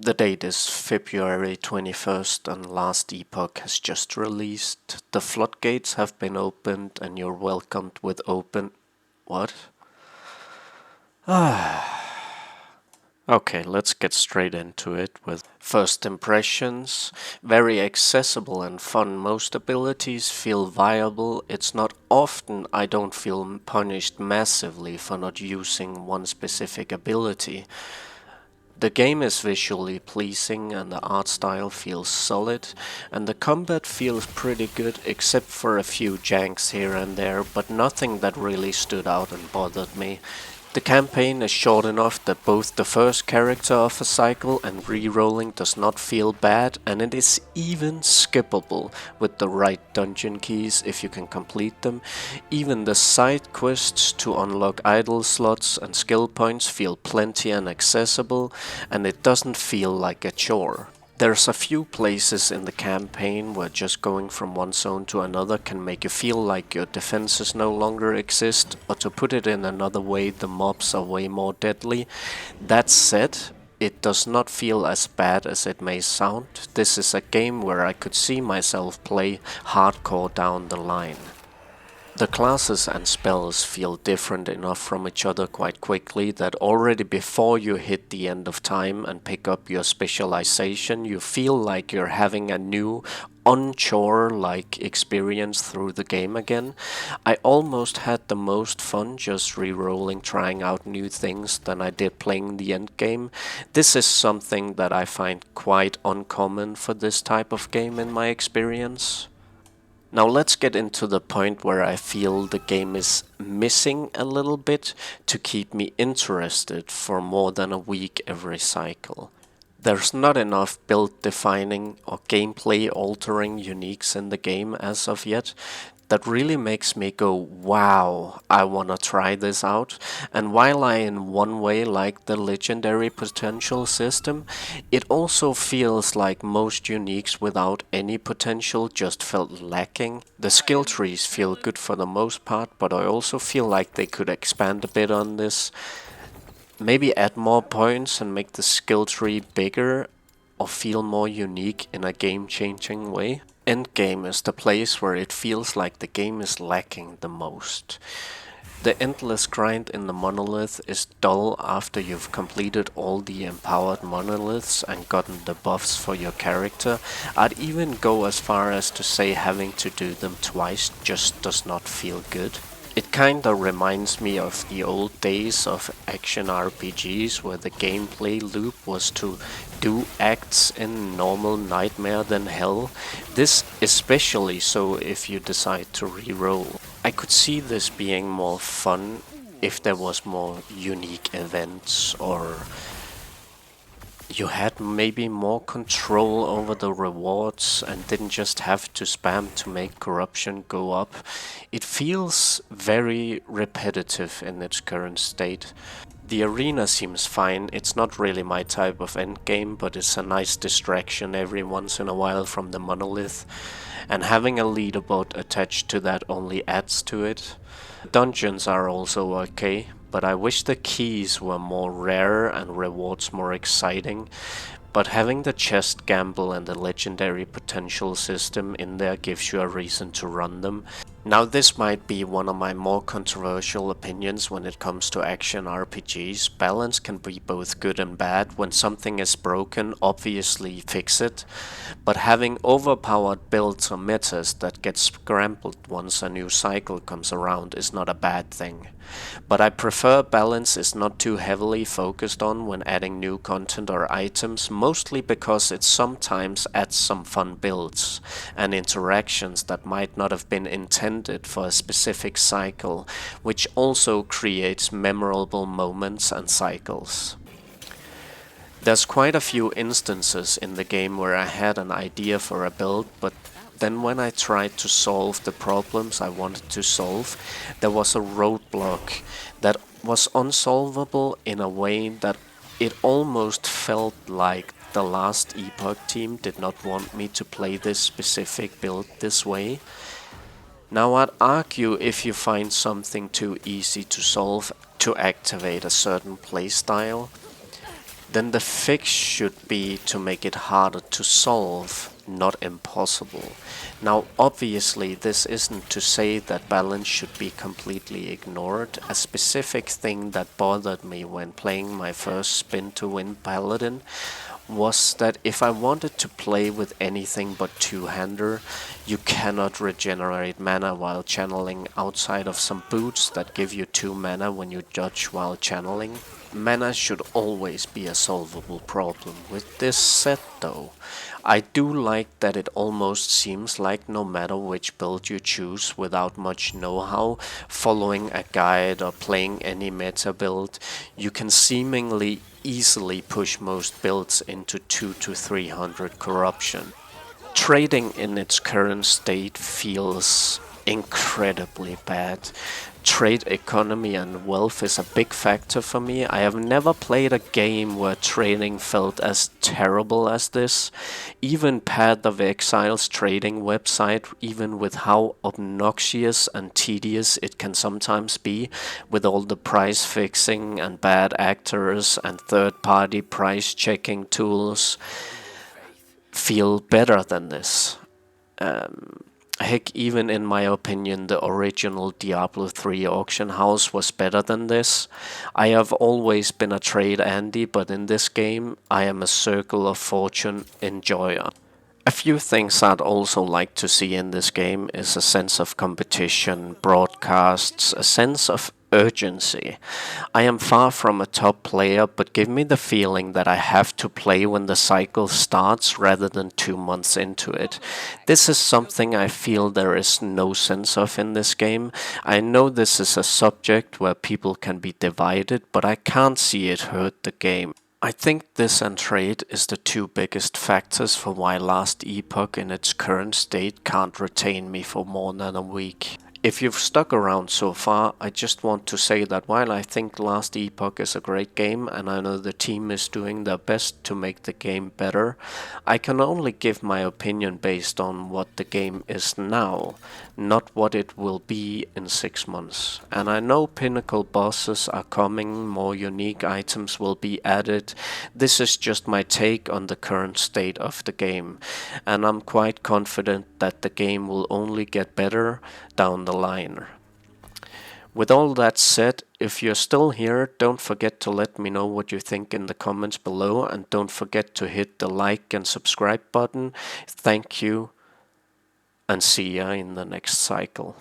The date is February 21st and Last Epoch has just released. The floodgates have been opened and you're welcomed with open... What? Okay, let's get straight into it with first impressions. Very accessible and fun. Most abilities feel viable. It's not often I don't feel punished massively for not using one specific ability. The game is visually pleasing and the art style feels solid, and the combat feels pretty good except for a few janks here and there, but nothing that really stood out and bothered me. The campaign is short enough that both the first character of a cycle and re-rolling does not feel bad, and it is even skippable with the right dungeon keys if you can complete them. Even the side quests to unlock idle slots and skill points feel plenty and accessible, and it doesn't feel like a chore. There's a few places in the campaign where just going from one zone to another can make you feel like your defenses no longer exist, or to put it in another way, the mobs are way more deadly. That said, it does not feel as bad as it may sound. This is a game where I could see myself play hardcore down the line. The classes and spells feel different enough from each other quite quickly that already before you hit the end of time and pick up your specialization, you feel like you're having a new on-chore-like experience through the game again. I almost had the most fun just re-rolling, trying out new things than I did playing the end game. This is something that I find quite uncommon for this type of game in my experience. Now let's get into the point where I feel the game is missing a little bit to keep me interested for more than a week every cycle. There's not enough build-defining or gameplay-altering uniques in the game as of yet that really makes me go, wow, I wanna try this out. And while I in one way like the legendary potential system, it also feels like most uniques without any potential just felt lacking. The skill trees feel good for the most part, but I also feel like they could expand a bit on this. Maybe add more points and make the skill tree bigger or feel more unique in a game-changing way. Endgame is the place where it feels like the game is lacking the most. The endless grind in the monolith is dull after you've completed all the empowered monoliths and gotten the buffs for your character. I'd even go as far as to say having to do them twice just does not feel good. It kinda reminds me of the old days of action RPGs where the gameplay loop was to do acts in normal nightmare than hell. This especially so if you decide to re-roll. I could see this being more fun if there was more unique events, or you had maybe more control over the rewards and didn't just have to spam to make corruption go up. It feels very repetitive in its current state. The arena seems fine. It's not really my type of endgame, but it's a nice distraction every once in a while from the monolith, and having a leaderboard attached to that only adds to it. Dungeons are also okay, but I wish the keys were more rare and rewards more exciting. But having the chest gamble and the legendary potential system in there gives you a reason to run them. Now this might be one of my more controversial opinions when it comes to action RPGs. Balance can be both good and bad. When something is broken, obviously fix it. But having overpowered builds or metas that get scrambled once a new cycle comes around is not a bad thing. But I prefer balance is not too heavily focused on when adding new content or items, mostly because it sometimes adds some fun builds and interactions that might not have been intended for a specific cycle, which also creates memorable moments and cycles. There's quite a few instances in the game where I had an idea for a build, but then when I tried to solve the problems I wanted to solve, there was a roadblock that was unsolvable in a way that it almost felt like the Last Epoch team did not want me to play this specific build this way. Now I'd argue if you find something too easy to solve to activate a certain playstyle, then the fix should be to make it harder to solve, not impossible. Now, obviously, this isn't to say that balance should be completely ignored. A specific thing that bothered me when playing my first spin to win Paladin was that if I wanted to play with anything but two-hander, you cannot regenerate mana while channeling outside of some boots that give you 2 mana when you dodge while channeling. Mana should always be a solvable problem. With this said though, I do like that it almost seems like no matter which build you choose without much know-how, following a guide or playing any meta build, you can seemingly easily push most builds into 200 to 300 corruption. Trading in its current state feels incredibly bad. Trade economy and wealth is a big factor for me. I have never played a game where trading felt as terrible as this. Even Path of Exile's trading website, even with how obnoxious and tedious it can sometimes be, with all the price fixing and bad actors and third-party price checking tools, feel better than this. Heck, even in my opinion, the original Diablo 3 auction house was better than this. I have always been a trade Andy, but in this game, I am a Circle of Fortune enjoyer. A few things I'd also like to see in this game is a sense of competition, broadcasts, a sense of urgency. I am far from a top player, but give me the feeling that I have to play when the cycle starts rather than 2 months into it. This is something I feel there is no sense of in this game. I know this is a subject where people can be divided, but I can't see it hurt the game. I think this and trade is the 2 biggest factors for why Last Epoch in its current state can't retain me for more than a week. If you've stuck around so far, I just want to say that while I think Last Epoch is a great game and I know the team is doing their best to make the game better, I can only give my opinion based on what the game is now, not what it will be in 6 months. And I know pinnacle bosses are coming, more unique items will be added. This is just my take on the current state of the game, and I'm quite confident that the game will only get better down the line. With all that said, if you're still here, don't forget to let me know what you think in the comments below, and don't forget to hit the like and subscribe button. Thank you, and see ya in the next cycle.